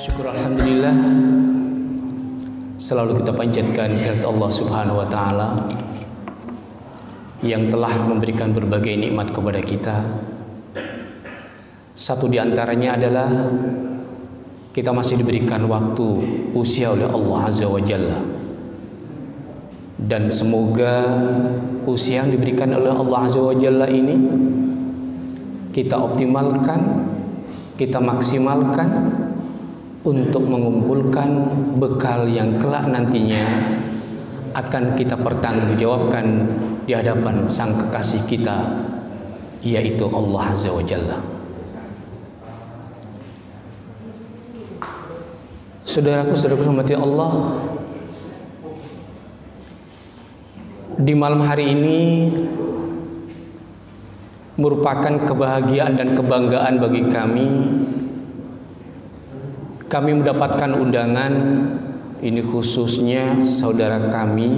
Syukur alhamdulillah selalu kita panjatkan kehadirat Allah Subhanahu wa taala yang telah memberikan berbagai nikmat kepada kita. Satu di antaranya adalah kita masih diberikan waktu usia oleh Allah Azza wa Jalla. Dan semoga usia yang diberikan oleh Allah Azza wa Jalla ini kita optimalkan, kita maksimalkan untuk mengumpulkan bekal yang kelak nantinya akan kita pertanggungjawabkan di hadapan Sang Kekasih kita, yaitu Allah Azza wa Jalla. Saudaraku hormati Allah, di malam hari ini merupakan kebahagiaan dan kebanggaan bagi kami. Kami mendapatkan undangan ini khususnya saudara kami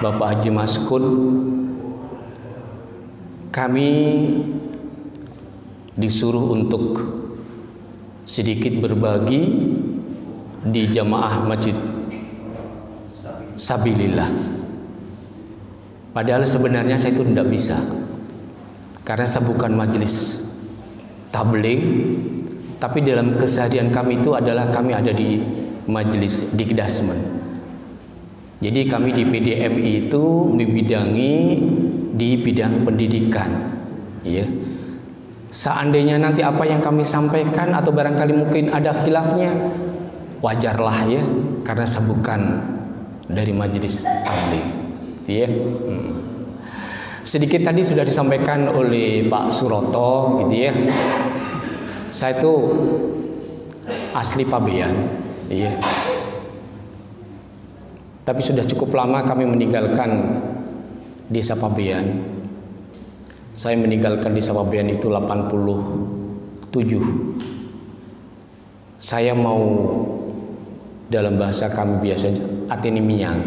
Bapak Haji Maskud. Kami disuruh untuk sedikit berbagi di jamaah Masjid Sabilillah. Padahal sebenarnya saya itu tidak bisa, karena saya bukan majelis tabligh. Tapi dalam keseharian kami itu adalah kami ada di majelis dikdasmen. Jadi kami di PDMI itu membidangi di bidang pendidikan. Ya. Seandainya nanti apa yang kami sampaikan atau barangkali mungkin ada khilafnya, wajarlah ya, karena saya bukan dari majelis tabligh. Ya. Sedikit tadi sudah disampaikan oleh Pak Suroto, gitu ya. Saya itu asli Pabean, iya. Tapi sudah cukup lama kami meninggalkan desa Pabean. Saya meninggalkan desa Pabean itu 87. Saya mau, dalam bahasa kami biasa, atini minyang,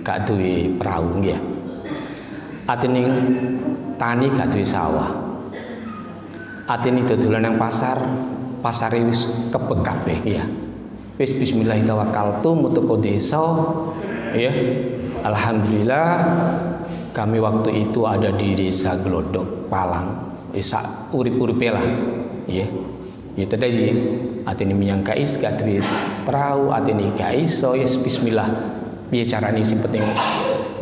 gak duwe perahu ya. Atini tani gak duwe sawah. Atini dodolan nang pasar wis kebek kabeh ya. Wis bismillah tawakkaltu mutuko desa ya. Alhamdulillah kami waktu itu ada di desa Glodok Palang. Isa urip-uripe lah ya. Ya tadi atini minyang kais gak duwe perahu, atini kais so yes bismillah. Piye carane sing penting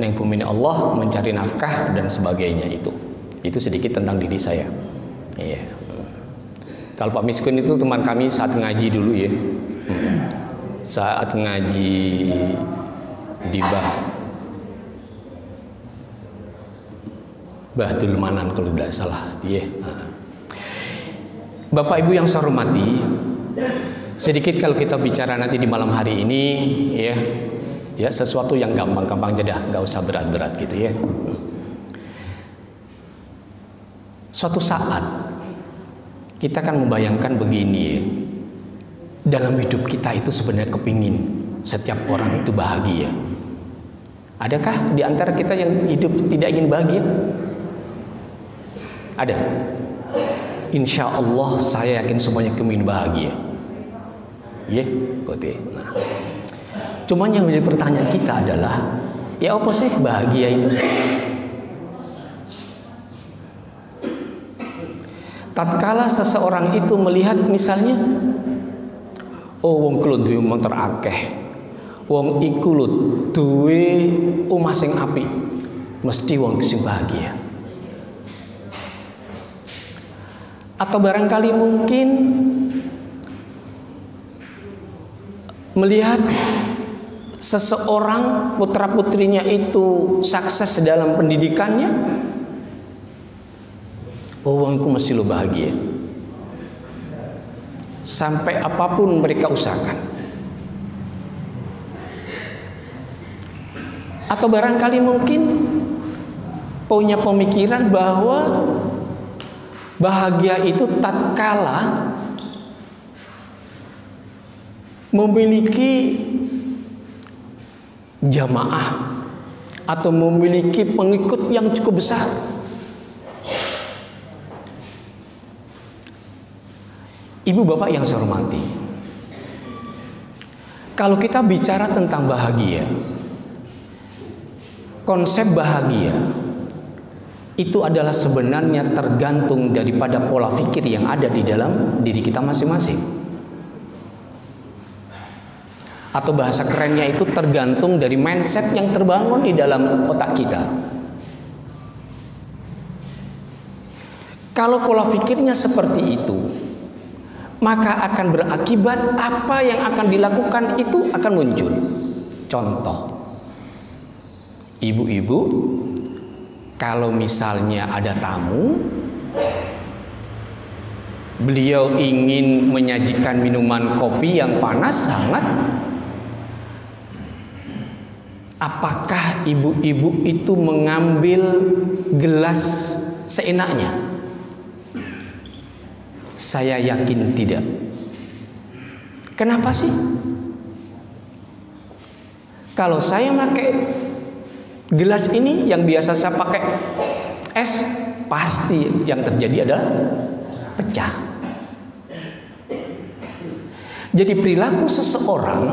nang bumi Allah mencari nafkah dan sebagainya itu. Itu sedikit tentang diri saya. Iya. Kalau Pak Miskun itu teman kami saat ngaji dulu ya. Saat ngaji di Bahdul Manan kalau tidak salah, ya. Bapak Ibu yang saya hormati, sedikit kalau kita bicara nanti di malam hari ini ya. Ya, sesuatu yang gampang-gampang aja dah, nggak usah berat-berat gitu ya. Suatu saat kita kan membayangkan begini ya, dalam hidup kita itu sebenarnya kepingin setiap orang itu bahagia. Adakah di antara kita yang hidup tidak ingin bahagia? Ada. Insya Allah saya yakin semuanya kepingin bahagia. Ya, kote. Nah, cuman yang menjadi pertanyaan kita adalah, ya apa sih bahagia itu? Tatkala seseorang itu melihat misalnya, oh wong kulo duwe motor akeh, wong iku lho duwe omah sing apik, mesti wong sing bahagia. Atau barangkali mungkin melihat seseorang putra-putrinya itu sukses dalam pendidikannya, wong iku mesti lo bahagia. Sampai apapun mereka usahakan. Atau barangkali mungkin punya pemikiran bahwa bahagia itu tatkala memiliki jamaah atau memiliki pengikut yang cukup besar. Ibu bapak yang saya hormati, Kalau kita bicara tentang bahagia, konsep bahagia itu adalah sebenarnya tergantung daripada pola pikir yang ada di dalam diri kita masing-masing. Atau bahasa kerennya itu tergantung dari mindset yang terbangun di dalam otak kita. Kalau pola pikirnya seperti itu, maka akan berakibat apa yang akan dilakukan itu akan muncul. Contoh, ibu-ibu, kalau misalnya ada tamu, beliau ingin menyajikan minuman kopi yang panas hangat, apakah ibu-ibu itu mengambil gelas seenaknya? Saya yakin tidak. Kenapa sih? Kalau saya pakai gelas ini yang biasa saya pakai es, pasti yang terjadi adalah pecah. Jadi perilaku seseorang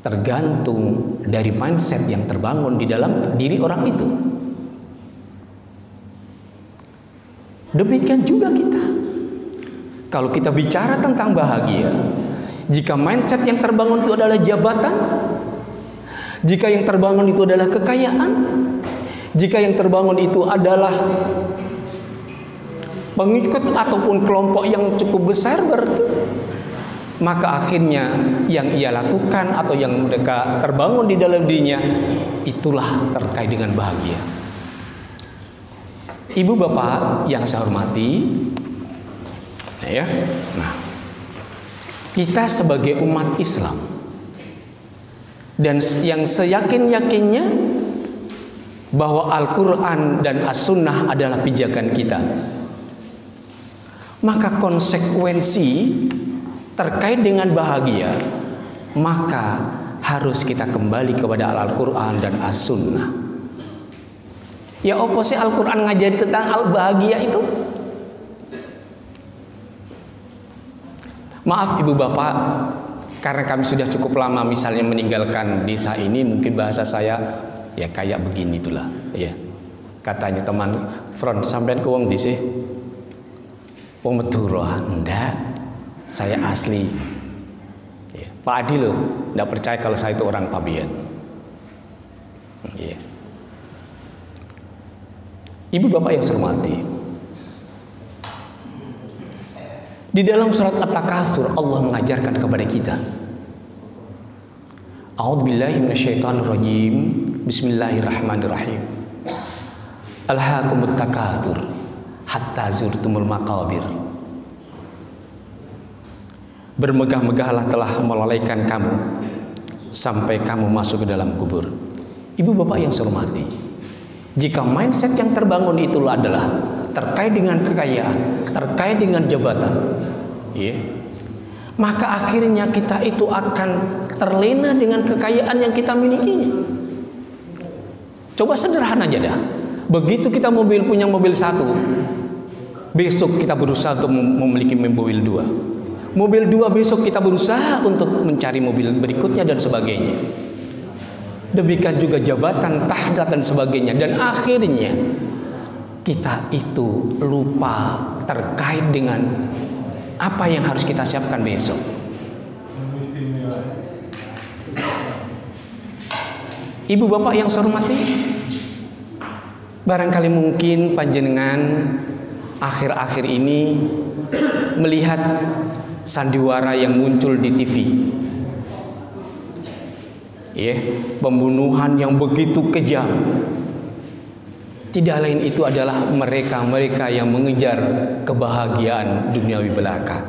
tergantung dari mindset yang terbangun di dalam diri orang itu. Demikian juga kita. Kalau kita bicara tentang bahagia, jika mindset yang terbangun itu adalah jabatan, jika yang terbangun itu adalah kekayaan, jika yang terbangun itu adalah pengikut ataupun kelompok yang cukup besar, berarti maka akhirnya yang ia lakukan atau yang mereka terbangun di dalam dirinya itulah terkait dengan bahagia. Ibu bapak yang saya hormati, ya, nah, kita sebagai umat Islam dan yang seyakin-yakinnya bahwa Al-Quran dan As-Sunnah adalah pijakan kita, maka konsekuensi terkait dengan bahagia, maka harus kita kembali kepada Al-Quran dan As-Sunnah. Ya apa sih Al-Quran ngajari tentang bahagia itu? Maaf ibu bapak, karena kami sudah cukup lama misalnya meninggalkan desa ini, mungkin bahasa saya ya kayak begini itulah. Ya, katanya teman front sampean ke wong di sih, wong Madura, ndak, saya asli. Ya, Pak Adi loh, ndak percaya kalau saya itu orang Pabean. Ya. Ibu bapak yang saya hormati, di dalam surat At-Takatsur Allah mengajarkan kepada kita, A'udzubillahi minasyaitonirrajim, Bismillahirrahmanirrahim. Alhaakumut takatsur hatta zurtumul maqabir. Bermegah-megahlah telah melalaikan kamu sampai kamu masuk ke dalam kubur. Ibu bapak yang saya hormati, jika mindset yang terbangun itu adalah terkait dengan kekayaan, terkait dengan jabatan, ya, maka akhirnya kita itu akan terlena dengan kekayaan yang kita milikinya. Coba sederhana aja dah. Begitu kita punya mobil satu, besok kita berusaha untuk memiliki mobil dua. Mobil dua besok kita berusaha untuk mencari mobil berikutnya dan sebagainya. Demikian juga jabatan, tahta dan sebagainya. Dan akhirnya kita itu lupa terkait dengan apa yang harus kita siapkan besok. Ibu bapak yang saya hormati, barangkali mungkin panjenengan akhir-akhir ini melihat sandiwara yang muncul di TV, ya, pembunuhan yang begitu kejam. Tidak lain itu adalah mereka-mereka yang mengejar kebahagiaan duniawi belaka.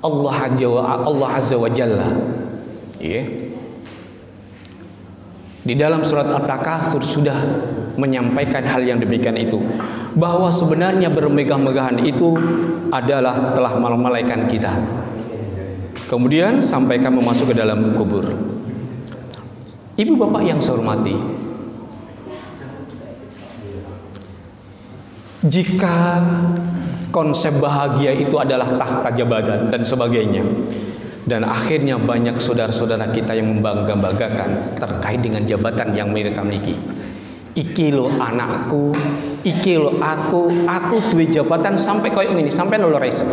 Allah Azza wa Jalla, ya, di dalam surat At-Takatsur sudah menyampaikan hal yang demikian itu, bahwa sebenarnya bermegah-megahan itu adalah telah melalaikan kita. Kemudian sampai kamu masuk ke dalam kubur. Ibu bapak yang saya hormati, Jika konsep bahagia itu adalah tahta jabatan dan sebagainya, dan akhirnya banyak saudara-saudara kita yang membangga-banggakan terkait dengan jabatan yang mereka miliki. Iki lo anakku, iki lo aku duwe jabatan sampai koyo ngene, sampai nol reso.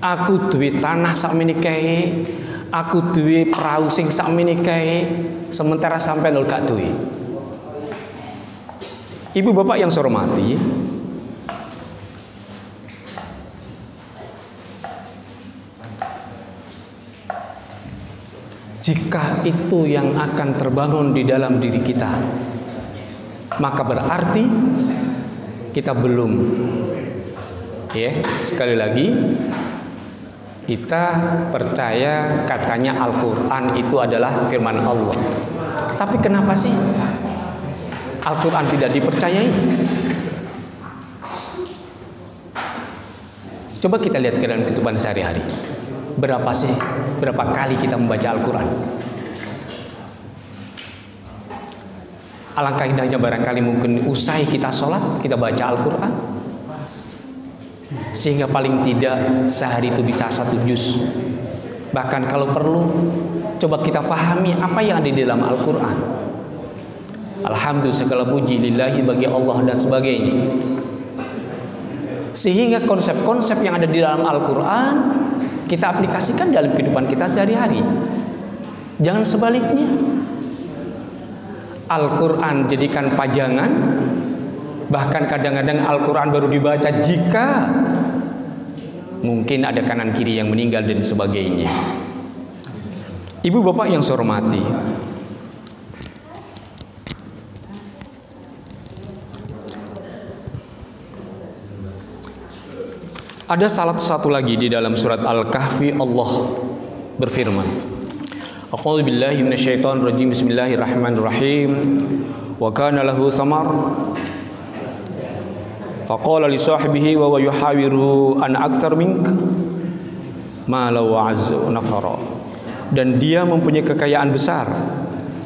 Aku duwe tanah sakmene kae, aku duwe perahu sing sakmene kae, sementara sampai nol gak duwe. Ibu bapak yang saya hormati, jika itu yang akan terbangun di dalam diri kita, maka berarti kita belum, ya, sekali lagi kita percaya katanya Al-Quran itu adalah firman Allah. Tapi kenapa sih Al-Quran tidak dipercayai? Coba kita lihat ke dalam kehidupan sehari-hari. Berapa kali kita membaca Al-Quran? Alangkah indahnya barangkali mungkin usai kita sholat, kita baca Al-Quran, sehingga paling tidak sehari itu bisa 1 juz. Bahkan kalau perlu, coba kita fahami apa yang ada di dalam Al-Quran. Alhamdulillah, segala puji lillahi bagi Allah dan sebagainya. Sehingga konsep-konsep yang ada di dalam Al-Quran kita aplikasikan dalam kehidupan kita sehari-hari. Jangan sebaliknya. Al-Quran jadikan pajangan. Bahkan kadang-kadang Al-Quran baru dibaca jika mungkin ada kanan kiri yang meninggal dan sebagainya. Ibu bapak yang saya hormati, ada salah satu lagi di dalam surat Al-Kahfi Allah berfirman, A'udzu billahi minasyaitonir rajim, bismillahirrahmanirrahim. Wa kana lahu thamar faqala li sahibihi wa yuhawiru an aktsar mink ma law azza nafara. Dan dia mempunyai kekayaan besar,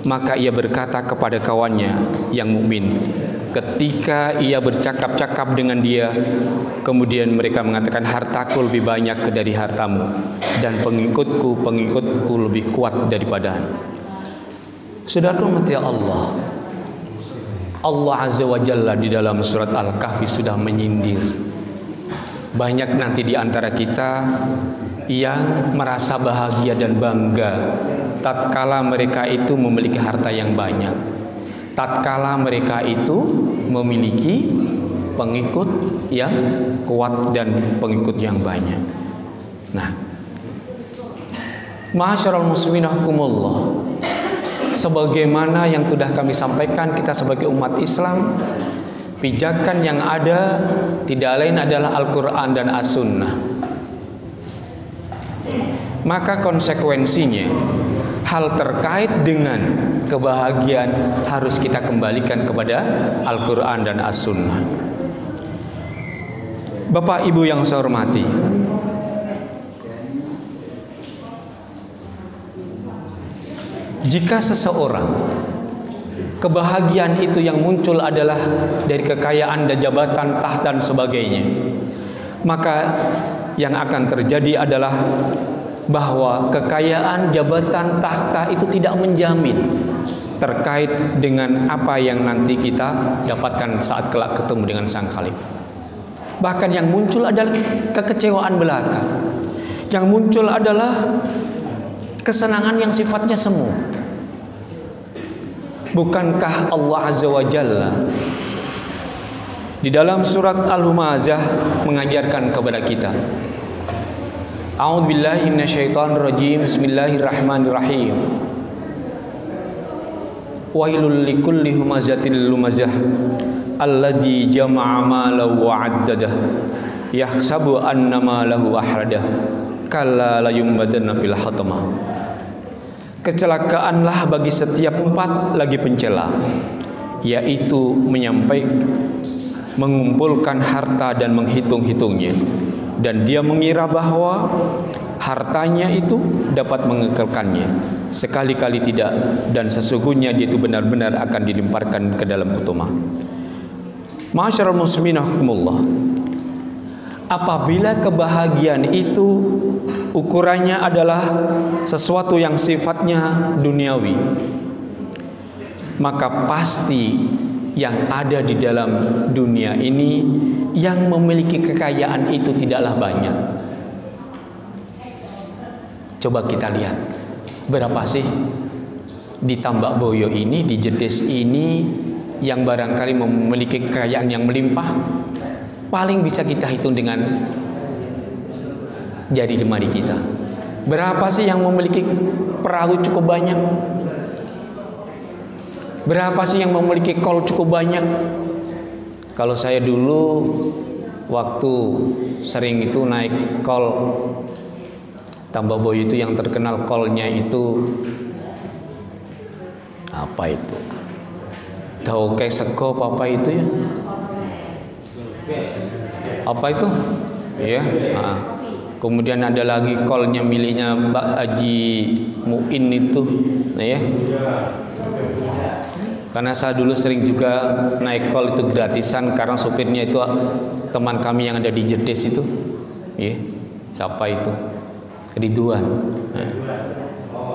maka ia berkata kepada kawannya yang mukmin ketika ia bercakap-cakap dengan dia, kemudian mereka mengatakan, hartaku lebih banyak dari hartamu dan pengikutku lebih kuat daripada. Saudara rahmati Allah, Allah Azza wa Jalla di dalam surat Al-Kahfi sudah menyindir. Banyak nanti di antara kita yang merasa bahagia dan bangga tatkala mereka itu memiliki harta yang banyak, tatkala mereka itu memiliki pengikut yang kuat dan pengikut yang banyak. Nah, ma'asyiral muslimin rahimakumullah, sebagaimana yang sudah kami sampaikan, kita sebagai umat Islam, pijakan yang ada tidak lain adalah Al-Quran dan As-Sunnah. Maka konsekuensinya hal terkait dengan kebahagiaan harus kita kembalikan kepada Al-Quran dan As-Sunnah. Bapak Ibu yang saya hormati, jika seseorang kebahagiaan itu yang muncul adalah dari kekayaan dan jabatan, tahta dan sebagainya, maka yang akan terjadi adalah bahwa kekayaan, jabatan, tahta itu tidak menjamin terkait dengan apa yang nanti kita dapatkan saat kelak ketemu dengan Sang Khalik. Bahkan yang muncul adalah kekecewaan belaka. Yang muncul adalah kesenangan yang sifatnya semu. Bukankah Allah Azza wa Jalla di dalam surat Al-Humazah mengajarkan kepada kita, A'udzu billahi minasyaitonir rajim, bismillahirrahmanirrahim. Wailul likulli humazatil lumazah alladzi jama'a malahu wa 'addadah yahsabu anna malahu ahladah kalla la yumbadanna fil hatamah. Kecelakaanlah bagi setiap 4 lagi pencela, yaitu mengumpulkan harta dan menghitung-hitungnya, dan dia mengira bahwa hartanya itu dapat mengekalkannya. Sekali-kali tidak, dan sesungguhnya dia itu benar-benar akan dilemparkan ke dalam hutamah. Ma'asyiral muslimin rahimakumullah. Apabila kebahagiaan itu ukurannya adalah sesuatu yang sifatnya duniawi, maka pasti yang ada di dalam dunia ini yang memiliki kekayaan itu tidaklah banyak. Coba kita lihat, berapa sih di Tambak Boyo ini, di Jedes ini yang barangkali memiliki kekayaan yang melimpah? Paling bisa kita hitung dengan jari jemari kita. Berapa sih yang memiliki perahu cukup banyak? Berapa sih yang memiliki kol cukup banyak? Kalau saya dulu waktu sering itu naik kol Tambak Boyo itu, yang terkenal kolnya itu apa itu? Dauke sego apa itu ya? Apa itu? Ya. Nah. Kemudian ada lagi kolnya miliknya Mbak Haji Muin itu, nah ya. Karena saya dulu sering juga naik kol itu gratisan karena sopirnya itu teman kami yang ada di Jedes itu. Ya. Siapa itu? Ridwan. Nah.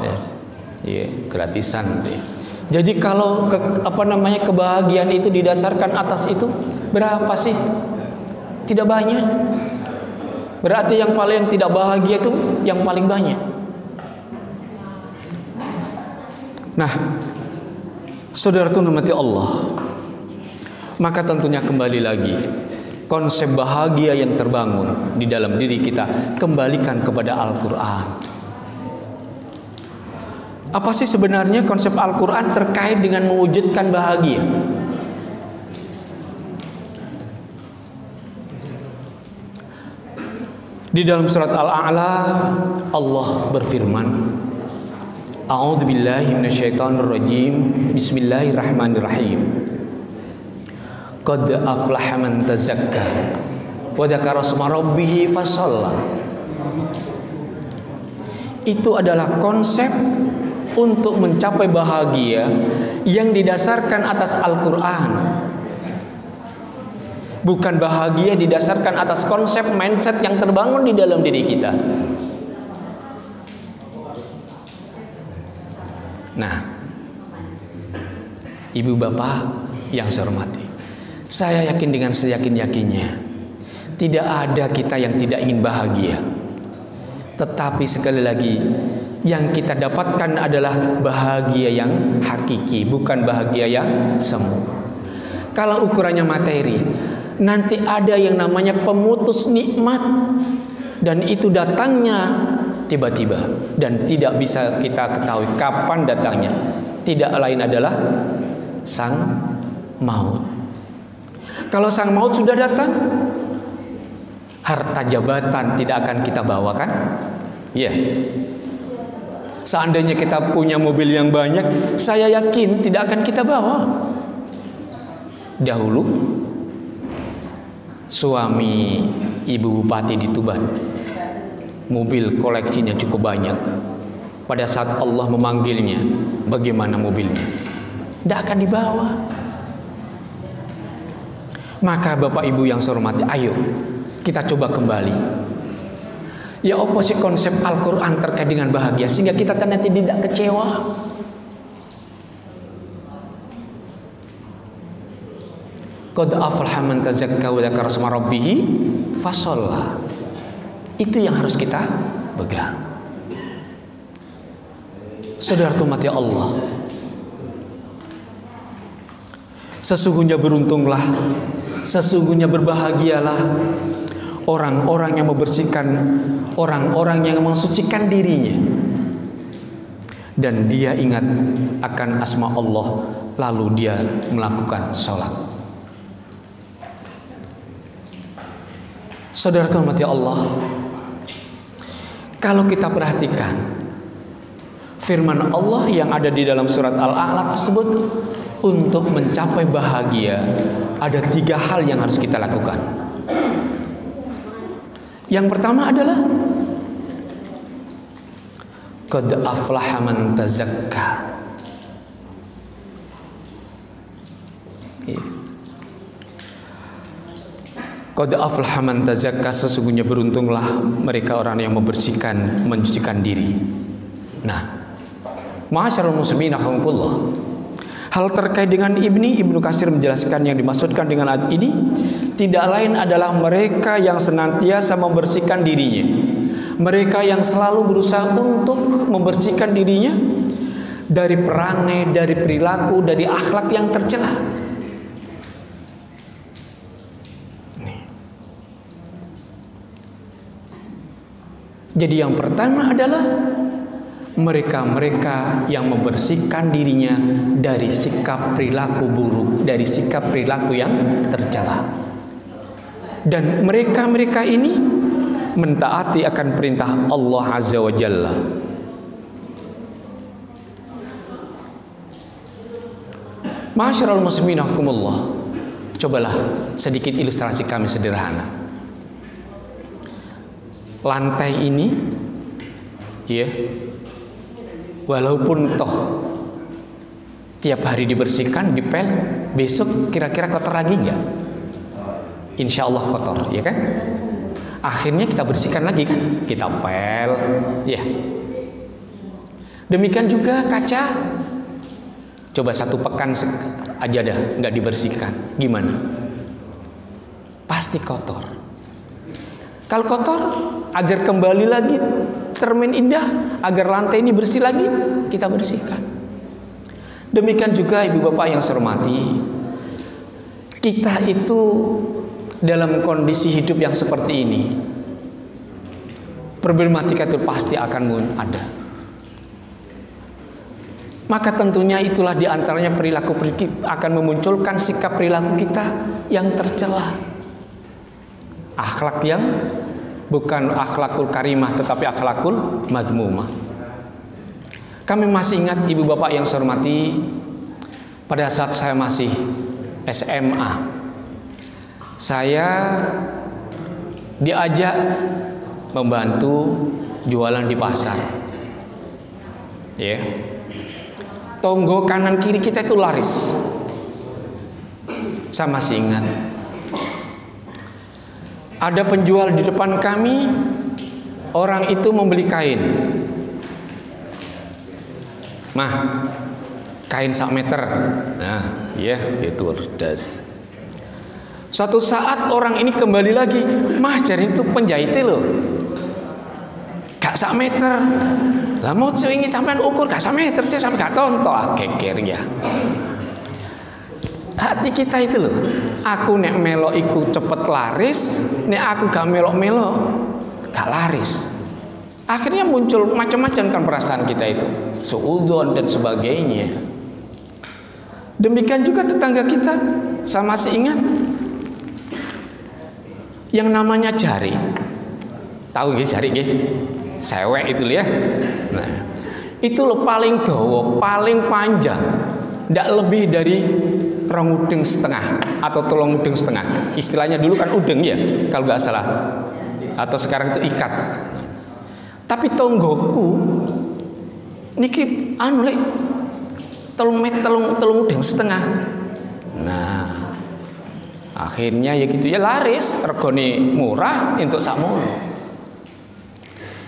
Yes. Ya, gratisan ya. Jadi kalau kebahagiaan itu didasarkan atas itu, berapa sih? Tidak banyak. Berarti yang paling tidak bahagia itu yang paling banyak. Nah, saudaraku hormati Allah, maka tentunya kembali lagi konsep bahagia yang terbangun di dalam diri kita kembalikan kepada Al-Quran. Apa sih sebenarnya konsep Al-Quran terkait dengan mewujudkan bahagia? Di dalam surat Al-A'la Allah berfirman, A'udzubillahi minasyaitonirrajim. Bismillahirrahmanirrahim. Qad aflaha man tazakka wa dzakara isma rabbih fasalla. Itu adalah konsep untuk mencapai bahagia yang didasarkan atas Al-Quran, bukan bahagia didasarkan atas konsep mindset yang terbangun di dalam diri kita. Nah, ibu bapak yang saya hormati, saya yakin dengan seyakin-yakinnya tidak ada kita yang tidak ingin bahagia. Tetapi sekali lagi, yang kita dapatkan adalah bahagia yang hakiki, bukan bahagia yang semu. Kalau ukurannya materi, nanti ada yang namanya pemutus nikmat, dan itu datangnya tiba-tiba dan tidak bisa kita ketahui kapan datangnya. Tidak lain adalah sang maut. Kalau sang maut sudah datang, harta jabatan tidak akan kita bawa, kan? Iya. Seandainya kita punya mobil yang banyak, saya yakin tidak akan kita bawa. Dahulu suami ibu bupati di Tuban, mobil koleksinya cukup banyak. Pada saat Allah memanggilnya, bagaimana mobilnya? Tidak akan dibawa. Maka Bapak Ibu yang saya hormati, ayo kita coba kembali. Ya, apa sih konsep Al-Quran terkait dengan bahagia, sehingga kita nanti tidak kecewa. Qad aflaha man tazakka wa dzakara isma rabbih fasalla. Itu yang harus kita pegang. Saudaraku mati Allah, sesungguhnya beruntunglah, sesungguhnya berbahagialah orang-orang yang membersihkan, orang-orang yang mensucikan dirinya, dan dia ingat akan asma Allah, lalu dia melakukan sholat. Saudara hormati Allah, kalau kita perhatikan firman Allah yang ada di dalam surat Al-A'la tersebut, untuk mencapai bahagia ada 3 hal yang harus kita lakukan. Yang pertama adalah qad aflaha man tazakka. Qad aflaha man tazakka, sesungguhnya beruntunglah mereka orang yang mencucikan diri. Nah, ma'asyiral muslimin rahimakumullah. Hal terkait dengan Ibnu Katsir menjelaskan yang dimaksudkan dengan ayat ini tidak lain adalah mereka yang senantiasa membersihkan dirinya. Mereka yang selalu berusaha untuk membersihkan dirinya dari perangai, dari perilaku, dari akhlak yang tercela. Jadi yang pertama adalah mereka-mereka yang membersihkan dirinya dari sikap perilaku buruk, dari sikap perilaku yang tercela. Dan mereka-mereka ini mentaati akan perintah Allah Azza wa Jalla. Ma'asyiral muslimin rahimakumullah. Cobalah sedikit ilustrasi kami sederhana. Lantai ini, ya, walaupun toh tiap hari dibersihkan, dipel, besok kira-kira kotor lagi nggak? Insya Allah kotor, ya kan? Akhirnya kita bersihkan lagi kan? Kita pel, ya. Demikian juga kaca. Coba 1 pekan aja dah nggak dibersihkan, gimana? Pasti kotor. Kalau kotor, agar kembali lagi cermin indah, agar lantai ini bersih lagi, kita bersihkan. Demikian juga ibu bapak yang saya hormati, kita itu dalam kondisi hidup yang seperti ini, problematika itu pasti akan ada. Maka tentunya itulah diantaranya perilaku akan memunculkan sikap perilaku kita yang tercela. Akhlak yang bukan akhlakul karimah tetapi akhlakul madmumah. Kami masih ingat ibu bapak yang saya hormati, pada saat saya masih SMA, saya diajak membantu jualan di pasar. Ya. Tonggo kanan kiri kita itu laris. Saya masih ingat. Ada penjual di depan kami, orang itu membeli kain. Mah, kain 1 meter. Nah, ya, itu das. Suatu saat orang ini kembali lagi, mah cari itu penjahitnya loh. Gak 1 meter. Lah mau ingin sampean ukur gak 1 meter sih, sampai gak tonton, keker ya. Hati kita itu loh, aku nek melok iku cepet laris, nek aku gak melok-melok gak laris. Akhirnya muncul macam-macam kan perasaan kita itu, suudzon dan sebagainya. Demikian juga tetangga kita, saya masih ingat yang namanya jari. Tahu nggih jari nggih? Sewek itu ya. Nah, itu loh paling dawa, paling panjang, ndak lebih dari 2 udeng setengah atau 3 udeng setengah. Istilahnya dulu kan udeng ya, kalau nggak salah. Atau sekarang itu ikat. Tapi tonggoku niki anu lek 3 udeng setengah. Nah, akhirnya ya gitu ya laris, regane murah untuk sakmono.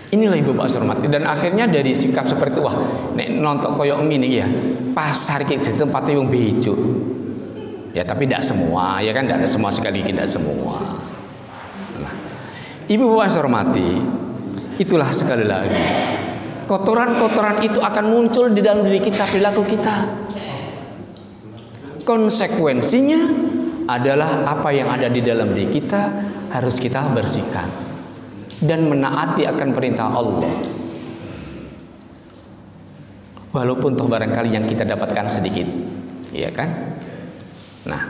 Inilah ibu bapak hormati, dan akhirnya dari sikap seperti itu, wah nek nonton koyok ngene ya, pasar iki di tempat wong bejo. Ya tapi tidak semua, ya kan tidak ada semua, sekali tidak semua. Nah, ibu bapak hormati, itulah sekali lagi kotoran-kotoran itu akan muncul di dalam diri kita, perilaku kita. Konsekuensinya adalah apa yang ada di dalam diri kita harus kita bersihkan dan menaati akan perintah Allah. Walaupun toh barangkali yang kita dapatkan sedikit, iya kan? Nah,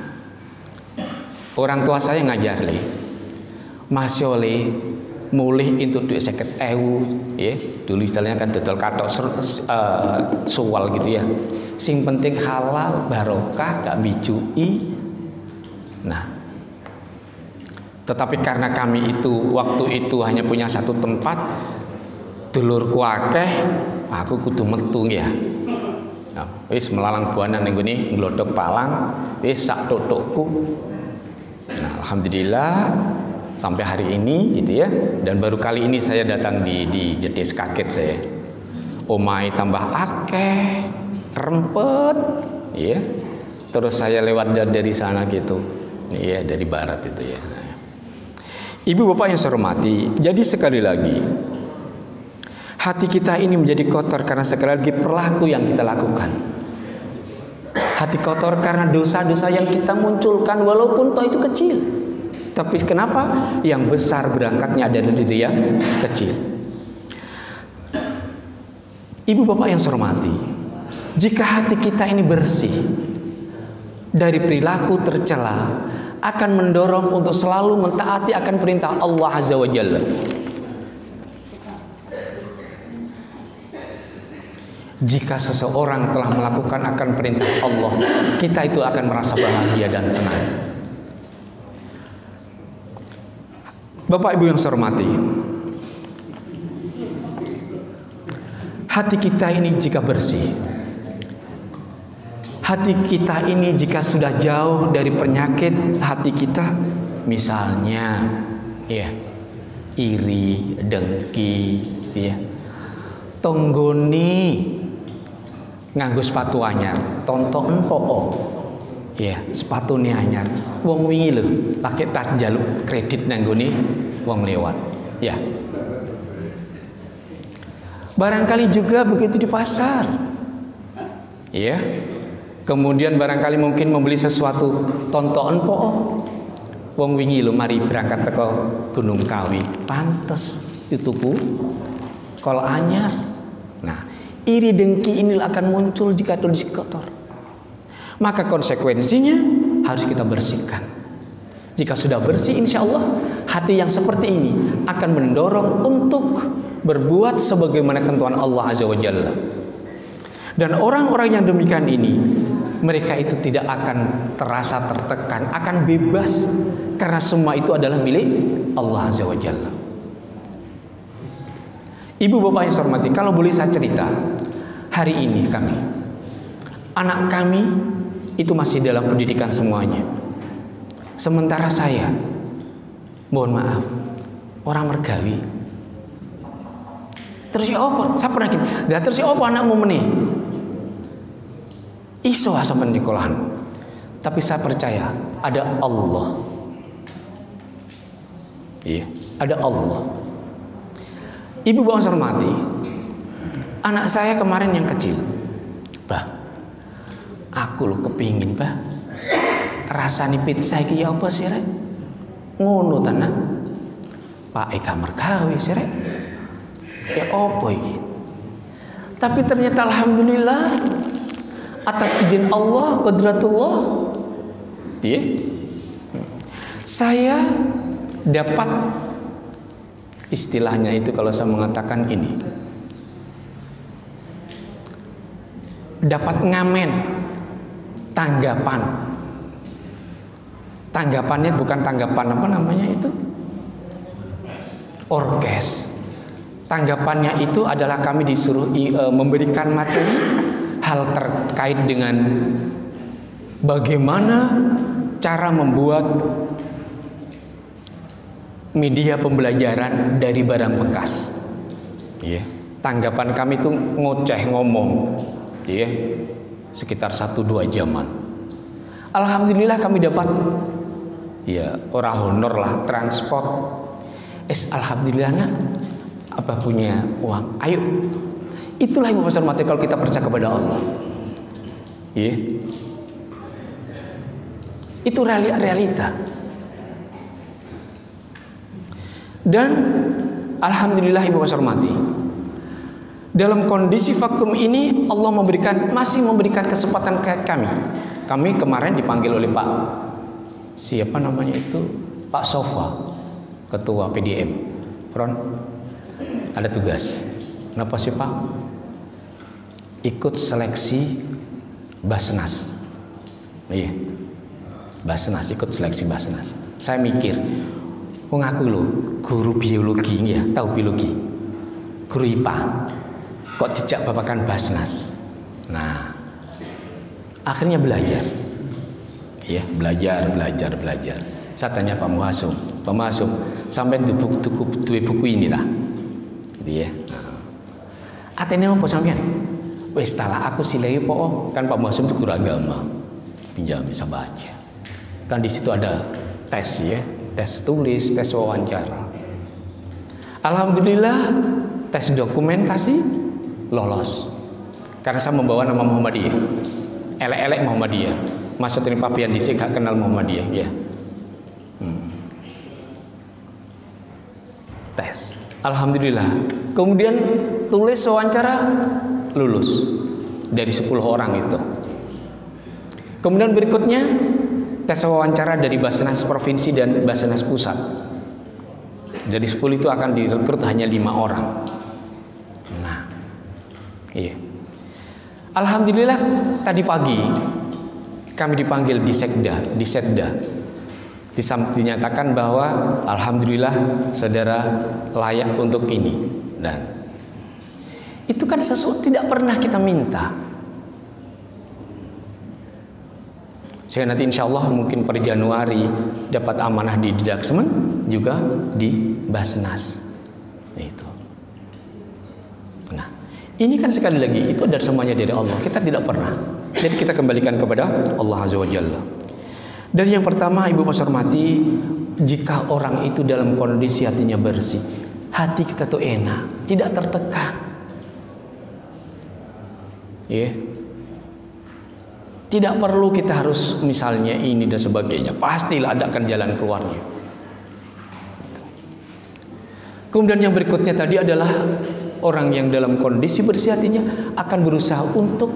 orang tua saya ngajar le, Mas Yole mulih itu duit 50.000, ya. Dulu istilahnya kan dodol katok suwal gitu ya. Sing penting halal, barokah, gak bijui. Nah, tetapi karena kami itu waktu itu hanya punya 1 tempat, dulurku akeh, aku kudu metu ya. Nah, wis melalang buana ning ngene nglodhok palang, wis sak tothokku Nah, alhamdulillah sampai hari ini gitu ya. Dan baru kali ini saya datang di Jetis, kaget saya. Omai tambah akeh, rempet, ya. Terus saya lewat dari sana gitu, ya, dari barat itu ya. Ibu bapak yang saya hormati, jadi sekali lagi hati kita ini menjadi kotor karena sekali lagi perilaku yang kita lakukan. Hati kotor karena dosa-dosa yang kita munculkan, walaupun toh itu kecil. Tapi kenapa? Yang besar berangkatnya adalah dari yang kecil. Ibu bapak yang saya hormati, jika hati kita ini bersih dari perilaku tercela, akan mendorong untuk selalu mentaati akan perintah Allah Azza wa Jalla. Jika seseorang telah melakukan akan perintah Allah, kita itu akan merasa bahagia dan tenang. Bapak Ibu yang saya hormati, hati kita ini jika bersih, hati kita ini jika sudah jauh dari penyakit hati kita, misalnya ya iri, dengki, ya, tonggoni nganggo sepatu anyar, tonton po, ya sepatu anyar, wong wingi lho, lagi tas jaluk kredit nanggone wong lewat, ya. Barangkali juga begitu di pasar, ya. Kemudian barangkali mungkin membeli sesuatu, tonton po, wong wingi lho mari berangkat teko Gunung Kawi, pantes dituku kol anyar. Nah, iri dengki ini akan muncul jika kondisi kotor. Maka konsekuensinya harus kita bersihkan. Jika sudah bersih, insya Allah hati yang seperti ini akan mendorong untuk berbuat sebagaimana ketentuan Allah Azza wa Jalla. Dan orang-orang yang demikian ini, mereka itu tidak akan terasa tertekan, akan bebas, karena semua itu adalah milik Allah Azza wa Jalla. Ibu bapak yang saya hormati, kalau boleh saya cerita, hari ini anak kami itu masih dalam pendidikan semuanya. Sementara saya, mohon maaf, orang mergawi. Terus ya apa? Saya pernah gini, terus ya apa anakmu meneh? Iso sampean dikolahan. Tapi saya percaya ada Allah. Iya, ada Allah. Ibu bapak saya hormati, anak saya kemarin yang kecil, bah, aku loh kepingin bah, rasani pizza iki ya apa sih rek? Ngono tanah, Pak Eka mergawe sih rek, ya apa iki? Tapi ternyata alhamdulillah atas izin Allah, qudratullah, ya, saya dapat istilahnya itu kalau saya mengatakan ini, dapat ngamen tanggapannya bukan tanggapan apa namanya itu, orkes. Tanggapannya itu adalah kami disuruh memberikan materi hal terkait dengan bagaimana cara membuat media pembelajaran dari barang bekas. Yeah. Tanggapan kami itu ngoceh ngomong, yeah, sekitar 1-2 jaman. Alhamdulillah kami dapat, ya ora honor lah, transport. Alhamdulillah nak, apa punya uang? Ayo, itulah ibu pasar mati kalau kita percaya kepada Allah. Yeah. Itu realita. Dan alhamdulillah ibu pasar mati, dalam kondisi vakum ini Allah masih memberikan kesempatan ke kami. Kami kemarin dipanggil oleh Pak siapa namanya itu, Pak Sofa, Ketua PDM Front, ada tugas. Kenapa sih Pak? Ikut seleksi Basnas. Iya, Basnas, ikut seleksi Basnas. Saya mikir, wong aku lho guru biologi ya, tahu biologi, guru IPA, kok tidak babakan Basnas. Nah, akhirnya belajar, ya belajar. Saya tanya Pak Muhasum, sampai duwe buku ini ta? Gitu ya. Atene apa sampean? Wis talah aku silai po. Kan Pak Muhasum itu guru agama. Pinjam bisa baca. Kan di situ ada tes ya, tes tulis, tes wawancara. Alhamdulillah tes dokumentasi lolos. Karena saya membawa nama Muhammadiyah. Elek-elek Muhammadiyah. Maksudnya papian dhisik gak kenal Muhammadiyah ya. Tes. Alhamdulillah. Kemudian tulis wawancara lulus dari 10 orang itu. Kemudian berikutnya tes wawancara dari Basnas Provinsi dan Basnas Pusat. Dari 10 itu akan direkrut hanya 5 orang. Nah, iya. Alhamdulillah tadi pagi kami dipanggil di Setda. Dinyatakan bahwa alhamdulillah saudara layak untuk ini. Dan itu kan sesuatu tidak pernah kita minta. Saya nanti insya Allah mungkin pada Januari dapat amanah di Didaksmen juga di Basnas. Itu. Nah, ini kan sekali lagi itu dari semuanya dari Allah. Kita tidak pernah. Jadi kita kembalikan kepada Allah Azza wa Jalla. Dan yang pertama, Ibu Mas hormati, jika orang itu dalam kondisi hatinya bersih, hati kita tuh enak, tidak tertekan. Ya. Tidak perlu kita harus misalnya ini dan sebagainya. Pastilah ada akan jalan keluarnya. Kemudian yang berikutnya tadi adalah orang yang dalam kondisi bersih hatinya akan berusaha untuk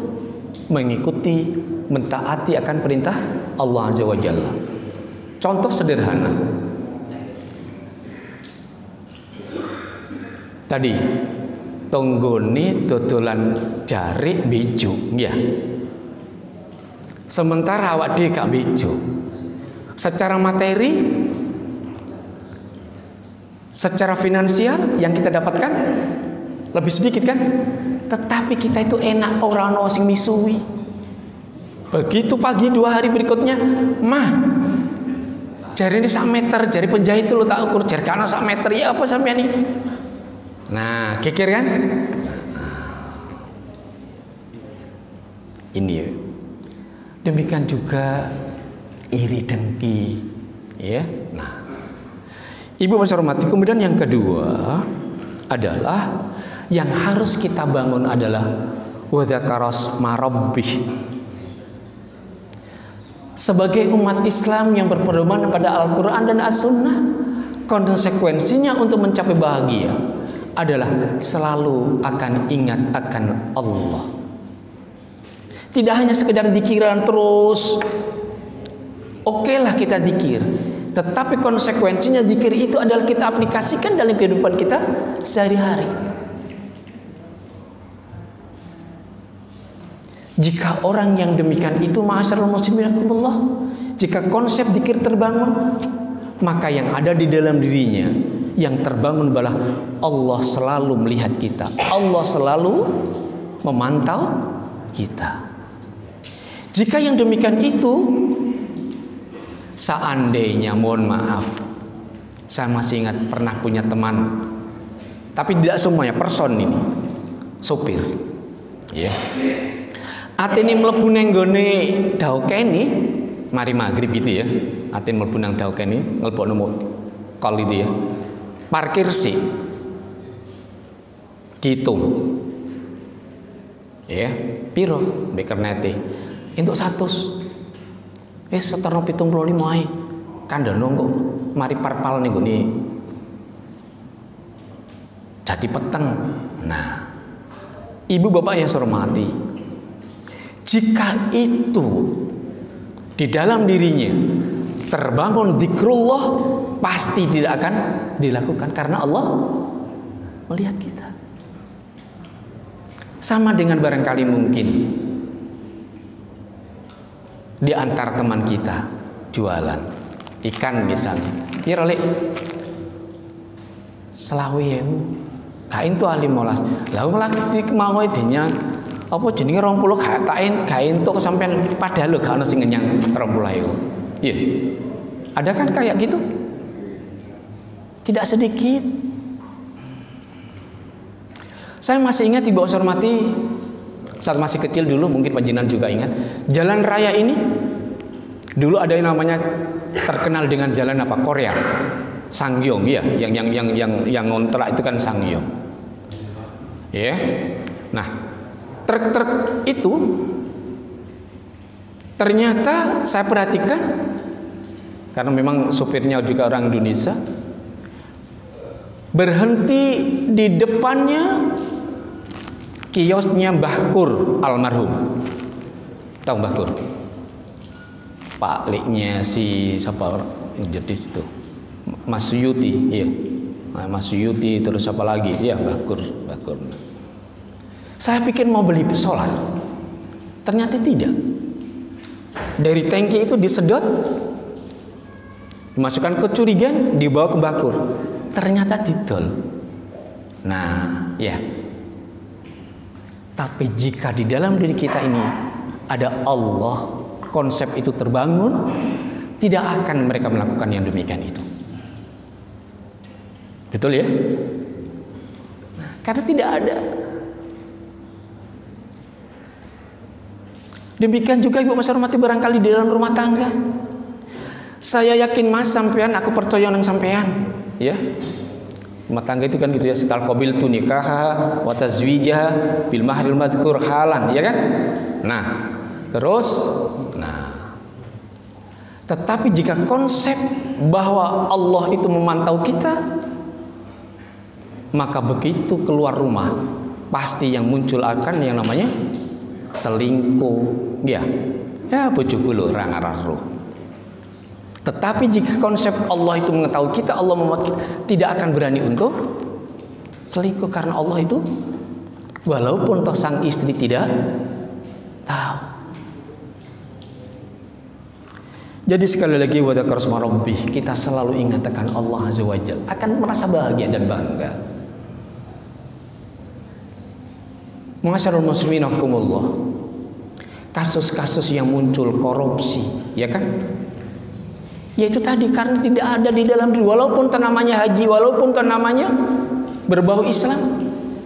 mengikuti, mentaati akan perintah Allah Azza wa Jalla. Contoh sederhana. Tadi tonggone dodolan jarik bejo, ya. Sementara awak dhewe gak bejo. Secara materi, secara finansial yang kita dapatkan lebih sedikit kan? Tetapi kita itu enak orang ono sing misui. Begitu pagi 2 hari berikutnya, mah jari ini 1 meter, jari penjahit itu lo tak ukur jari kanan 1 meter ya apa sampean ini? Nah, kikir kan? Ini ya. Demikian juga iri dengki, ya. Nah, Ibu Mas hormati, kemudian yang kedua adalah yang harus kita bangun adalah wadhakaros marabbih. Sebagai umat Islam yang berpedoman pada Al-Quran dan As-Sunnah, konsekuensinya untuk mencapai bahagia adalah selalu akan ingat akan Allah. Tidak hanya sekedar zikiran terus. Oke lah kita zikir, tetapi konsekuensinya zikir itu adalah kita aplikasikan dalam kehidupan kita sehari-hari. Jika orang yang demikian itu, ma'asyiral muslimin rahimakumullah, jika konsep zikir terbangun, maka yang ada di dalam dirinya yang terbangun adalah Allah selalu melihat kita, Allah selalu memantau kita. Jika yang demikian itu, seandainya, mohon maaf, saya masih ingat pernah punya teman, tapi tidak semuanya, person ini, sopir, ya. Atene mlebu nang nggone daukene mari maghrib gitu ya. Atene mlebu nang daukene ngelbokno kol itu ya. Parkir sih. Dihitung. Ya, piro mbek kernete? Entuk 100. Wis seterno 75 ae. Kandhane kok mari parpal ning nggone Jati Peteng. Nah, Ibu Bapak yang saya hormati, jika itu di dalam dirinya terbangun zikrullah, pasti tidak akan dilakukan karena Allah melihat kita. Sama dengan barangkali mungkin di antara teman kita jualan ikan misalnya, kira lek selawe kain tuh 15. Lah wong lagi mau dinya apa jenenge 20 gak tak entuk sampean padahal lho gak ono sing ngenyang 20.000. Iya. Ada kan kayak gitu? Tidak sedikit. Saya masih ingat Ibu hormati, saat masih kecil dulu, mungkin panjenengan juga ingat, jalan raya ini dulu ada yang namanya terkenal dengan jalan apa? Korea, Sangyong, ya, yang ngontrak itu kan Sangyong. Ya. Nah, truk-truk itu ternyata saya perhatikan, karena memang supirnya juga orang Indonesia, berhenti di depannya kiosnya Mbah Kur almarhum. Tahu Mbah Kur? Pak Liknya si siapa jadi situ? Mas Yuti, iya. Mas Yuti, terus apa lagi? Iya, Mbah Kur. Saya pikir mau beli solar. Ternyata tidak. Dari tangki itu disedot, dimasukkan ke curigan, dibawa ke Mbah Kur. Ternyata didol. Nah, ya. Tapi jika di dalam diri kita ini ada Allah, konsep itu terbangun, tidak akan mereka melakukan yang demikian itu. Betul ya? Nah, karena tidak ada. Demikian juga Ibu Mas hormati barangkali di dalam rumah tangga. Saya yakin Mas sampean, aku percaya nang sampean. Ya, rumah tangga itu kan gitu ya, setal qabil tu nikaha wa tazwijaha bil mahril madhkur halan, ya kan? Nah, terus tetapi jika konsep bahwa Allah itu memantau kita, maka begitu keluar rumah pasti yang muncul akan yang namanya selingkuh, ya bojoku lho ra ngararo. Tetapi jika konsep Allah itu mengetahui kita, Allah membuat kita tidak akan berani untuk selingkuh, karena Allah itu walaupun toh sang istri tidak tahu. Jadi sekali lagi wa dzakar asma rabbih, kita selalu ingat akan Allah Azza wa Jalla, akan merasa bahagia dan bangga. Ma'asyiral muslimin rahimakumullah. Kasus-kasus yang muncul korupsi, ya kan? Yaitu tadi karena tidak ada di dalam diri, walaupun namanya haji, walaupun namanya berbau Islam,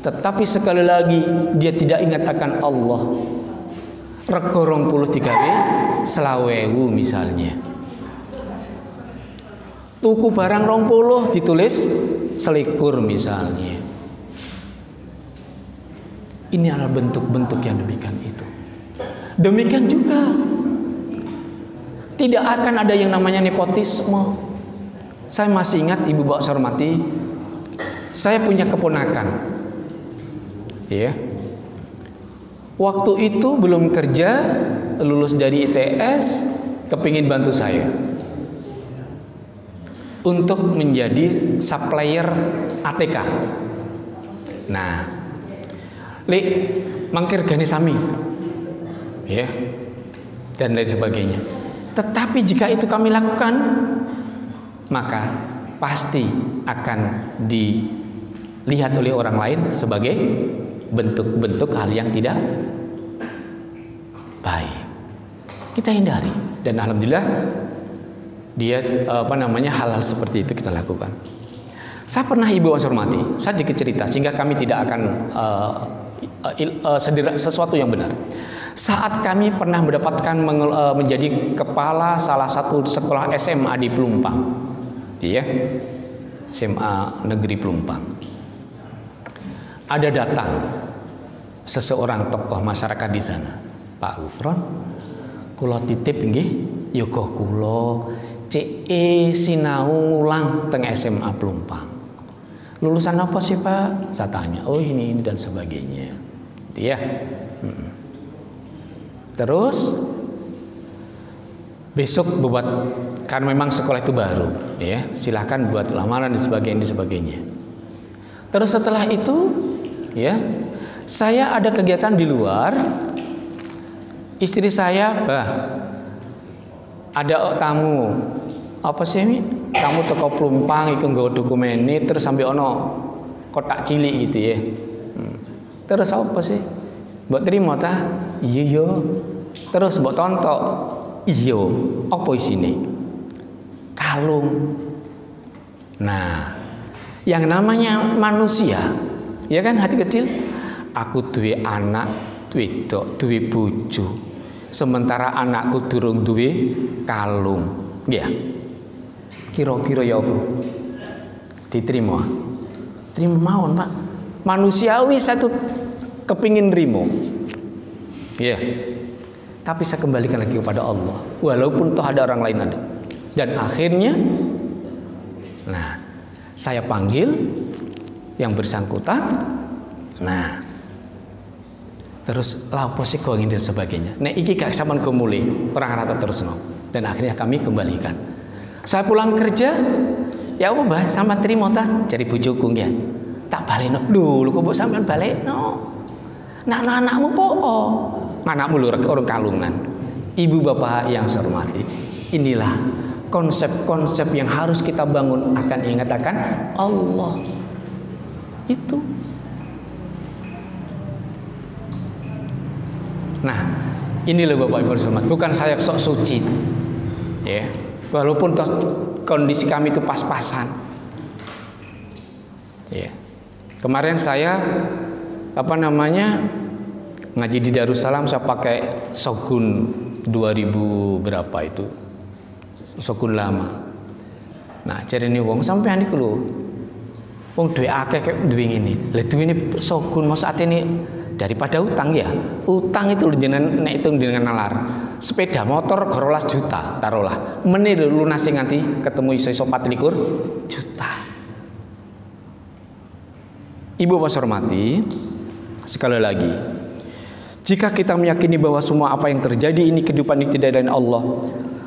tetapi sekali lagi dia tidak ingat akan Allah. Rego 23 selawewu misalnya, tuku barang 20 ditulis selikur misalnya. Ini adalah bentuk-bentuk yang demikian itu. Demikian juga tidak akan ada yang namanya nepotisme. Saya masih ingat Ibu Bapak hormati, saya punya keponakan, ya. Waktu itu belum kerja, lulus dari ITS, kepingin bantu saya untuk menjadi supplier ATK. Nah, mangkir gani sami, ya, dan lain sebagainya. Tetapi jika itu kami lakukan, maka pasti akan dilihat oleh orang lain sebagai bentuk-bentuk hal yang tidak baik. Kita hindari, dan alhamdulillah dia hal-hal seperti itu kita lakukan. Saya pernah Ibu hormati, saya sedikit cerita sehingga kami tidak akan sesuatu yang benar. Saat kami pernah mendapatkan menjadi kepala salah satu sekolah SMA di Pelumpang, ya, SMA Negeri Pelumpang, ada datang seseorang tokoh masyarakat di sana, Pak Gufron, kula titip nggih yoga kula CE sinau ngulang teng SMA Pelumpang. Lulusan apa sih Pak? Saya tanya. Oh ini dan sebagainya, ya. Terus besok buat, karena memang sekolah itu baru, ya, silahkan buat lamaran dan sebagainya. Terus setelah itu, ya, saya ada kegiatan di luar. Istri saya, ada tamu, apa sih ini? Tamu toko Pelumpang, ikut nggawa dokumen ini, terus sampai ono kotak cilik gitu ya. Terus apa sih? Mbok terima ta? Iya. Terus mbok tontok. Iya. Apa isine? kalung. Nah, yang namanya manusia, ya kan, hati kecil. Aku duwe anak wedok, duwe bojo, sementara anakku durung duwe kalung. Ya. Kira-kira ya apa? Diterima. Terima mawon, Pak. Manusiawi satu kepingin rimo. Ya. Tapi saya kembalikan lagi kepada Allah. Walaupun toh ada orang lain ada. Dan akhirnya, nah, saya panggil yang bersangkutan. Nah, terus lapo sih kau ingin dan sebagainya. Nek iki gak sampean kemuli, orang rata terus no. Dan akhirnya kami kembalikan. Saya pulang kerja, ya apa Mbah, sama terima tas cari bojoku ya. Tak baleno. Lho, kok mbok sampean baleno? Nah, anakmu po. Anakmu lho orang kalungan. Ibu bapak yang saya hormati, inilah konsep-konsep yang harus kita bangun. Akan ingat akan Allah. Itu. Nah, ini loh Bapak Ibu hormat. Bukan saya sok suci, ya. Walaupun kondisi kami itu pas-pasan, ya. Kemarin saya ngaji di Darussalam, saya pakai Shogun 2000 berapa itu, Shogun lama. Nah, cari ini wong sampean iku lho. Wong duwe akeh kek duwe ngene. Lah duwe ini Shogun masa ini daripada utang ya. Utang itu jenengan nek hitung jenengan nalar. Sepeda motor 12 juta taruhlah. Meneh lunasi nganti ketemu iso-iso 24 juta. Ibu Bapak hormati, sekali lagi, jika kita meyakini bahwa semua apa yang terjadi ini kehidupan ini tidak dari Allah,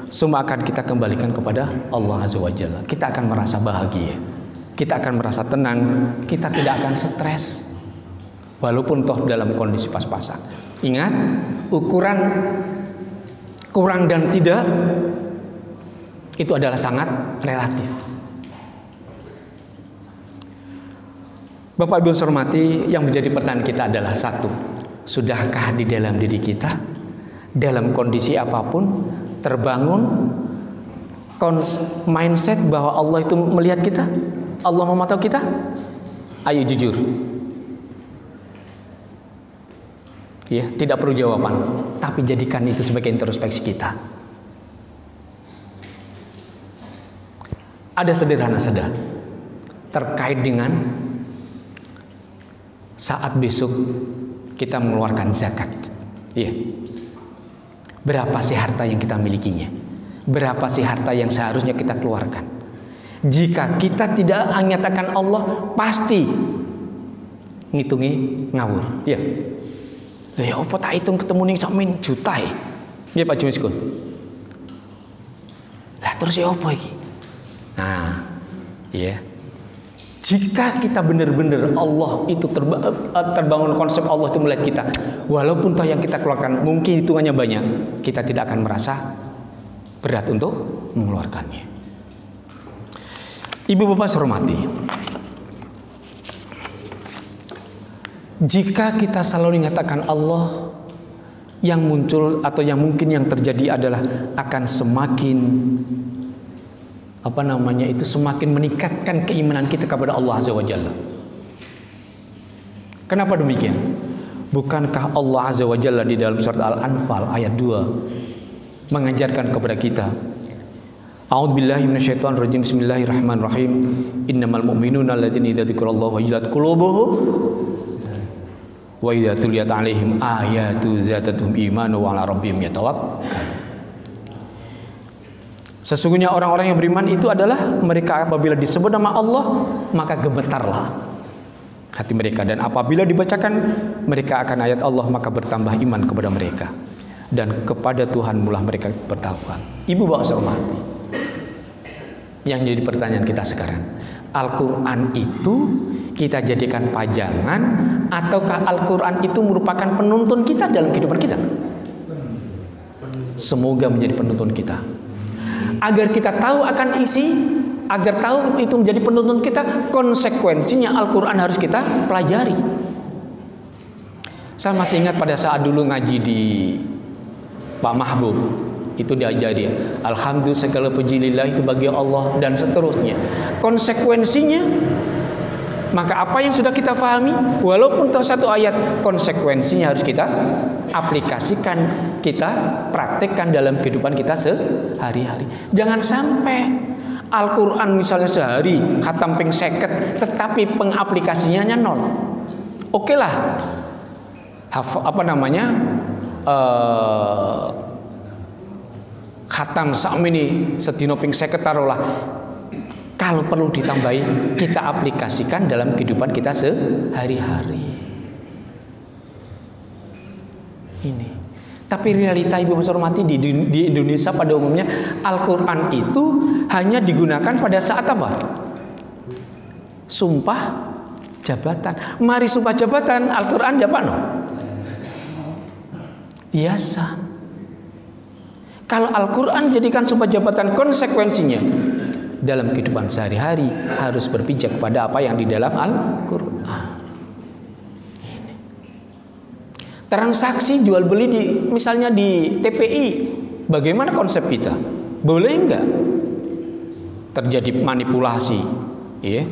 semua akan kita kembalikan kepada Allah Azza wa Jalla. Kita akan merasa bahagia, kita akan merasa tenang, kita tidak akan stres. Walaupun toh dalam kondisi pas-pasan. Ingat, ukuran kurang dan tidak itu adalah sangat relatif. Bapak Ibu hormati, yang menjadi pertanyaan kita adalah satu, sudahkah di dalam diri kita dalam kondisi apapun terbangun mindset bahwa Allah itu melihat kita, Allah memantau kita? Ayo jujur. Ya, tidak perlu jawaban, tapi jadikan itu sebagai introspeksi kita. Ada sederhana saja terkait dengan saat besok kita mengeluarkan zakat. Ya. Berapa sih harta yang kita milikinya? Berapa sih harta yang seharusnya kita keluarkan? Jika kita tidak menyatakan Allah, pasti ngitungi ngawur. Ya. Ya apa tak hitung ketemu ning sakmen juta ya? Nggih Pak Jumiskun. Lah terus ya apa iki? Nah, ya. Jika kita benar-benar Allah itu terbangun konsep Allah itu melihat kita, walaupun toh yang kita keluarkan mungkin hitungannya banyak, kita tidak akan merasa berat untuk mengeluarkannya. Ibu Bapak hormati, jika kita selalu mengatakan Allah, yang muncul atau yang mungkin yang terjadi adalah akan semakin semakin meningkatkan keimanan kita kepada Allah Azza wa Jalla. Kenapa demikian? Bukankah Allah Azza wa Jalla di dalam surat Al-Anfal ayat 2 mengajarkan kepada kita, A'udzubillahi minasyaitonirrajim, bismillahirrahmanirrahim, innamal mu'minuna alladzina idza dzikrallahu wajilat qulubuhum wa idza tuliyat 'alaihim ayatu zadatuhum imanan wa 'ala rabbihim yatawakkalun. Sesungguhnya orang-orang yang beriman itu adalah mereka apabila disebut nama Allah maka gemetarlah hati mereka, dan apabila dibacakan mereka akan ayat Allah maka bertambah iman kepada mereka, dan kepada Tuhan mula mereka bertawakal. Ibu Bapak hormati, yang jadi pertanyaan kita sekarang, Al-Quran itu kita jadikan pajangan ataukah Al-Quran itu merupakan penuntun kita dalam kehidupan kita? Semoga menjadi penuntun kita, agar kita tahu akan isi, agar tahu itu menjadi penuntun kita. Konsekuensinya Al-Quran harus kita pelajari. Saya masih ingat pada saat dulu ngaji di Pak Mahbub, itu diajari. Alhamdulillah, segala puji lillah itu bagi Allah, dan seterusnya. Konsekuensinya, maka apa yang sudah kita pahami, walaupun tahu satu ayat, konsekuensinya harus kita aplikasikan, kita praktekkan dalam kehidupan kita sehari-hari. Jangan sampai Al-Quran misalnya sehari khatam ping 50, tetapi pengaplikasinya nol. Oke lah, khatam sakmini sedina ping 50 taruhlah. Kalau perlu ditambahi, kita aplikasikan dalam kehidupan kita sehari-hari. Ini. Tapi realita Ibu Mas hormati di Indonesia pada umumnya, Al-Quran itu hanya digunakan pada saat apa? Sumpah jabatan. Mari sumpah jabatan, Al-Quran apa no? Biasa. Kalau Al-Quran jadikan sumpah jabatan, konsekuensinya dalam kehidupan sehari-hari harus berpijak kepada apa yang di dalam Al-Quran. Transaksi jual beli misalnya di TPI, bagaimana konsep kita? Boleh enggak terjadi manipulasi? Ya,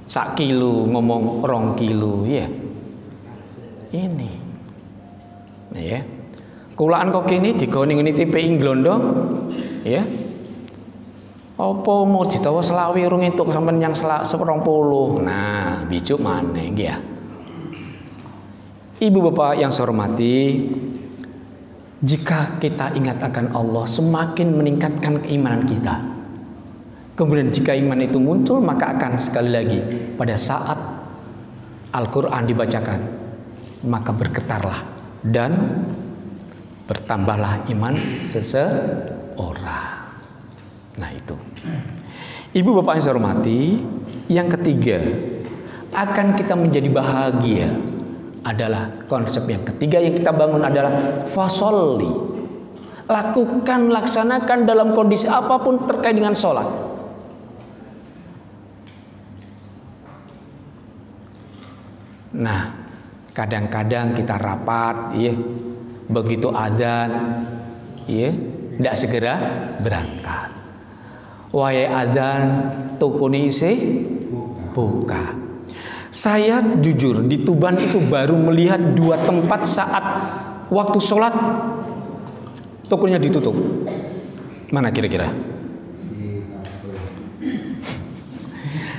sak kilo ngomong 2 kilo, ya. Ini, ya. Kulaan kok kini digoni ini TPI glondong, ya. Apa mau ditawa selawi urung entuk sampean yang 20. Nah, bijuk maneh nggih ya. Ibu bapak yang saya hormati, jika kita ingat akan Allah, semakin meningkatkan keimanan kita. Kemudian jika iman itu muncul, maka akan sekali lagi pada saat Al-Quran dibacakan, maka bergetarlah dan bertambahlah iman seseorang. Nah itu. Ibu bapak yang saya hormati, yang ketiga, akan kita menjadi bahagia adalah konsep yang ketiga yang kita bangun adalah fasolli. Lakukan, laksanakan dalam kondisi apapun terkait dengan sholat. Nah, kadang-kadang kita rapat, ya, begitu adzan, ya, tidak segera berangkat. Wahai adzan, tukuni isi buka. Saya jujur di Tuban itu baru melihat 2 tempat saat waktu sholat tokonya ditutup. Mana kira-kira?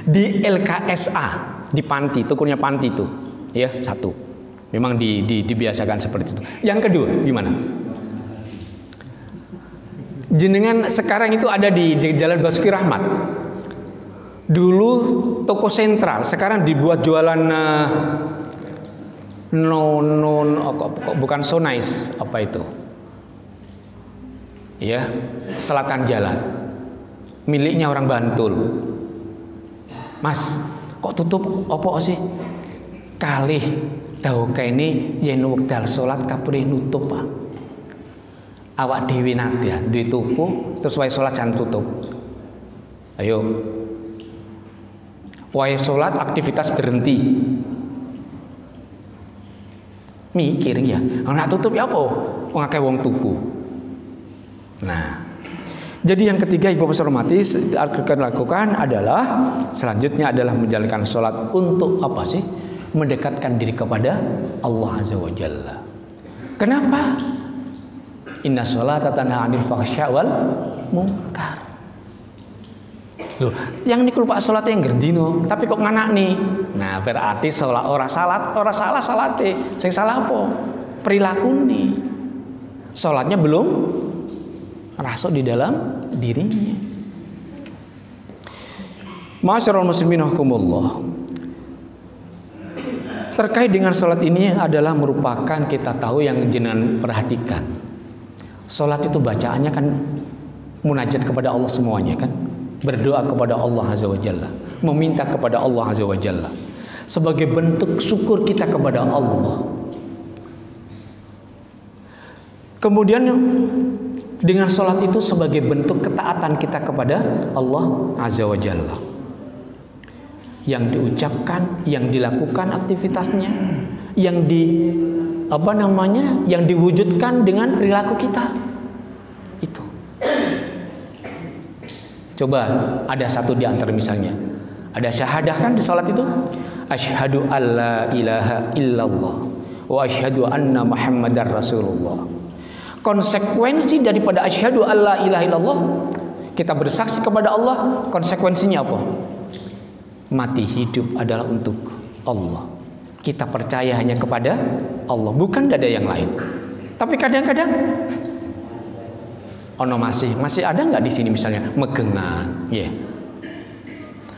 Di LKSA, di Panti, tokonya Panti itu, ya, 1. Memang dibiasakan seperti itu. Yang kedua, gimana? Jenengan sekarang itu ada di Jalan Basuki Rahmat. Dulu toko sentral, sekarang dibuat jualan bukan so nice, apa itu? Ya, selatan jalan. Miliknya orang Bantul. Mas, kok tutup opo sih? Kalih tahu kayak ini yen wekdal salat kapure nutup, Pak. Awak dhewe nanti ya, duwe tuku terus wae salat jangan tutup. Ayo. Wae sholat aktivitas berhenti. Mikir ya, nak tutup ya apa? Ngakeh wong tuku. Nah, jadi yang ketiga Ibu Bapak hormati akan lakukan adalah selanjutnya adalah menjalankan sholat untuk apa sih? Mendekatkan diri kepada Allah Azza wa Jalla. Kenapa? Inna sholata tanha 'anil fahsya wal munkar. Loh, yang niku Pak salat yang gendino, tapi kok nganak nih. Nah, berarti salat ora salah salate. Sing salah apa? Perilaku nih. Salatnya belum rasuk di dalam dirinya. Masyarul muslimin rahimakumullah. Terkait dengan salat ini adalah merupakan kita tahu yang jenengan perhatikan. Salat itu bacaannya kan munajat kepada Allah semuanya kan. Berdoa kepada Allah Azza wa Jalla, meminta kepada Allah Azza wa Jalla sebagai bentuk syukur kita kepada Allah. Kemudian dengan sholat itu sebagai bentuk ketaatan kita kepada Allah Azza wa Jalla. Yang diucapkan, yang dilakukan aktivitasnya, yang yang diwujudkan dengan perilaku kita. Coba ada satu di antara misalnya, ada syahadah kan di salat itu, asyhadu alla ilaha illallah wa asyhadu anna muhammadar rasulullah. Konsekuensi daripada asyhadu alla ilaha illallah, kita bersaksi kepada Allah, konsekuensinya apa? Mati hidup adalah untuk Allah. Kita percaya hanya kepada Allah, bukan ada yang lain. Tapi kadang-kadang ono masih ada nggak di sini misalnya megengan, ya.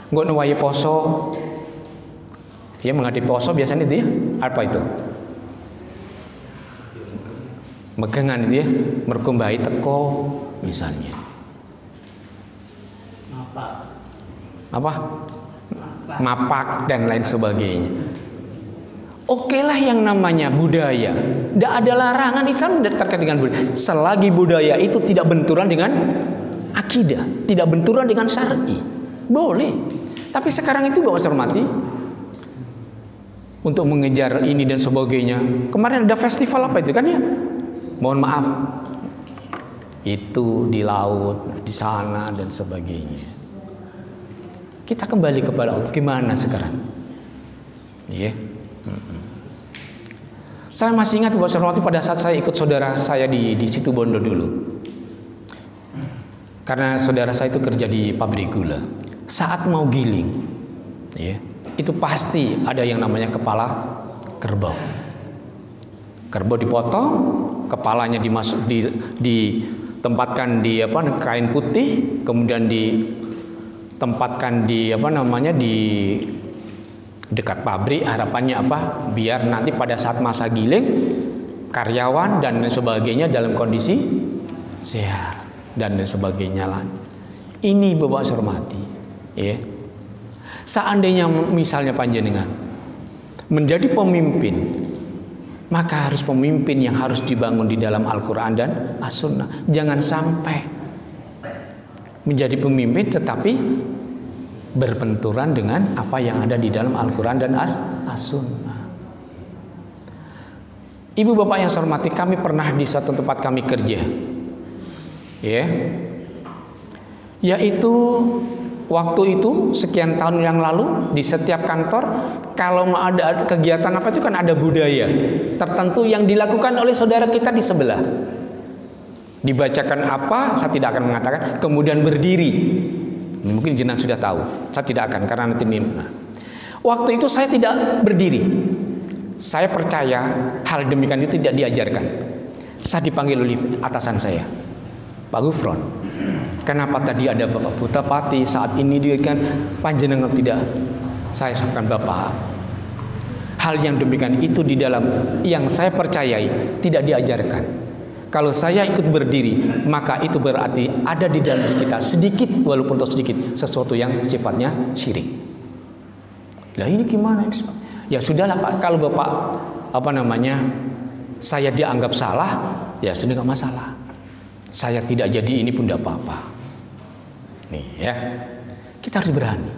Nggak nuwai poso, ya menghadapi poso biasanya itu ya, apa itu? Megengan itu ya, merkumbai teko misalnya. Apa? Mapak dan lain sebagainya. Oke lah yang namanya budaya, tidak ada larangan, Islam terkait dengan budaya, selagi budaya itu tidak benturan dengan akidah, tidak benturan dengan syar'i, boleh. Tapi sekarang itu Bapak hormati, untuk mengejar ini dan sebagainya. Kemarin ada festival apa itu kan ya? Mohon maaf, itu di laut, di sana dan sebagainya. Kita kembali kepada Allah. Gimana sekarang? Iya. Saya masih ingat waktu pada saat saya ikut saudara saya di Situbondo dulu. Karena saudara saya itu kerja di pabrik gula. Saat mau giling, ya, itu pasti ada yang namanya kepala kerbau. Kerbau dipotong, kepalanya ditempatkan di kain putih, kemudian ditempatkan di di dekat pabrik. Harapannya apa? Biar nanti pada saat masa giling karyawan dan sebagainya dalam kondisi sehat dan sebagainya lah. Ini Bapak hormati, ya. Seandainya misalnya panjenengan menjadi pemimpin, maka harus pemimpin yang harus dibangun di dalam Al-Quran dan As-Sunnah. Jangan sampai menjadi pemimpin tetapi berbenturan dengan apa yang ada di dalam Al-Quran dan As-Sunnah. Ibu bapak yang saya hormati, kami pernah di satu tempat kami kerja, ya, yaitu waktu itu sekian tahun yang lalu di setiap kantor kalau mau ada kegiatan apa itu kan ada budaya tertentu yang dilakukan oleh saudara kita di sebelah. Dibacakan apa, saya tidak akan mengatakan, kemudian berdiri. Ini mungkin jenengan sudah tahu, saya tidak akan karena nanti nah. Waktu itu saya tidak berdiri. Saya percaya hal demikian itu tidak diajarkan. Saya dipanggil oleh atasan saya, Pak Gufron. Kenapa tadi ada Bapak Butapati, saat ini dia kan panjenengan tidak? Saya sampaikan Bapak, hal yang demikian itu di dalam yang saya percayai tidak diajarkan. Kalau saya ikut berdiri, maka itu berarti ada di dalam diri kita sedikit, walaupun sedikit, sesuatu yang sifatnya syirik. Lah ini gimana? Ya sudahlah Pak, kalau Bapak saya dianggap salah, ya sudah nggak masalah. Saya tidak jadi ini pun tidak apa-apa. Nih ya, kita harus berani.